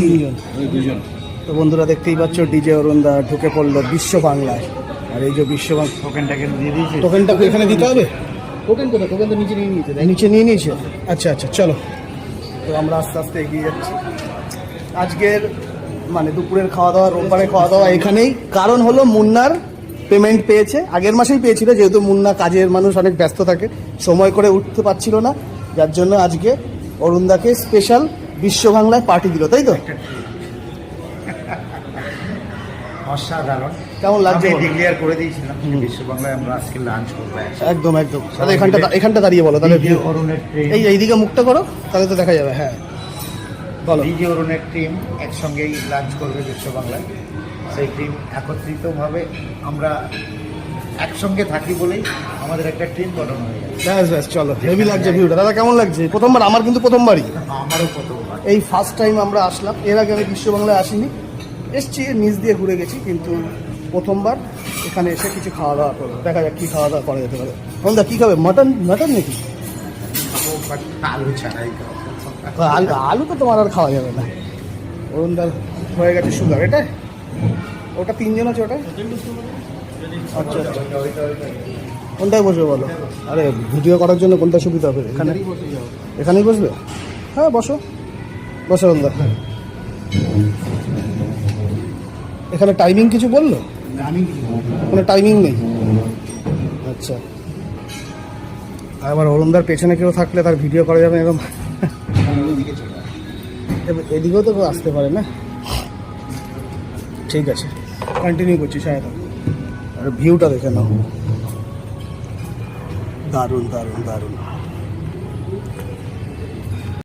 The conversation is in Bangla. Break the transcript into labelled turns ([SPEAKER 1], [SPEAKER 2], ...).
[SPEAKER 1] তিনজন।
[SPEAKER 2] দুজন।
[SPEAKER 1] তো বন্ধুরা দেখতেই পাচ্ছ ডিজে অরুণদা ঢুকে পড়লো বিশ্ব বাংলায়। আর এই যে বিশ্ব
[SPEAKER 2] টোকেনটাকে দিয়ে দিয়েছে।
[SPEAKER 1] টোকেনটা এখানে দিতে হবে?
[SPEAKER 2] টোকেন কোথায়? টোকেন তো নিচে নিয়ে নিয়েছে।
[SPEAKER 1] নিচে নিয়ে নিয়েছে? আচ্ছা আচ্ছা, চলো। তো আমরা আস্তে আস্তে এগিয়ে যাচ্ছি। আজকের মানে দুপুরের খাওয়া দাওয়া, রোববারের খাওয়া দাওয়া এখানেই। কারণ হলো মুন্নার পেমেন্ট পেয়েছে, আগের মাসেই পেয়েছিল, যেহেতু মুন্না কাজের মানুষ, অনেক ব্যস্ত থাকে, সময় করে উঠতে পারছিল না, যার জন্য আজকে অরুণদাকে স্পেশাল বিশ্ব বাংলায় পার্টি দিল, তাই তো?
[SPEAKER 2] অসাধারণ।
[SPEAKER 1] কেমন লাগছে?
[SPEAKER 2] আমি ডিক্লেয়ার করে দিয়েছিলাম বিশ্ব বাংলায় আমরা আজকে লাঞ্চ করবো।
[SPEAKER 1] একদম একদম। তাহলে এখানটা দাঁড়িয়ে বলো তাহলে।
[SPEAKER 2] অরুণের টিম,
[SPEAKER 1] এইদিকে মুখটা করো, তাহলে তো দেখা যাবে। হ্যাঁ বলো।
[SPEAKER 2] ডিজে অরুণের টিম একসঙ্গেই লাঞ্চ করবে বিশ্ব বাংলায়। সেই টিম একত্রিতভাবে আমরা একসঙ্গে থাকি বলেই আমাদের একটা টিম গঠন হয়ে গেছে।
[SPEAKER 1] ব্যাস ব্যাস, চলো। হেভি লাগছে ভিউটা। দাদা কেমন লাগছে? প্রথমবার, আমার কিন্তু প্রথমবারই,
[SPEAKER 2] আমারও প্রথমবার।
[SPEAKER 1] এই ফার্স্ট টাইম আমরা আসলাম। এর আগে আমি বিশ্ব বাংলায় আসিনি, এসছি নিচ দিয়ে ঘুরে গেছি, কিন্তু প্রথমবার এখানে এসে কিছু খাওয়া দাওয়া করবো। দেখা যাক কী খাওয়া দাওয়া করা যেতে পারে। বন্ধা কী খাবে? মটন? মটন নাকি?
[SPEAKER 2] আলু ছাড়াই
[SPEAKER 1] আলু তো তোমার আর খাওয়া যাবে না। অরুণদার হয়ে গেছে সুগার। এটা ওটা তিনজন আছে, ওটা আচ্ছা আচ্ছা। কোনটায় বসবে বলো? আরে ভিডিও করার জন্য কোনটা সুবিধা হবে? এখানেই বসবে? হ্যাঁ বসো বসো অরুণদা। এখানে টাইমিং কিছু বললো? কোনো টাইমিং নেই? আচ্ছা। আবার অরুণদার পেছনে কেউ থাকলে তার ভিডিও করা যাবে এরকম? এদিকেও তো কেউ আসতে পারে না। ঠিক আছে, কন্টিনিউ করছি সায়দা। আর ভিউটা দেখে নাও, দারুণ দারুণ দারুণ।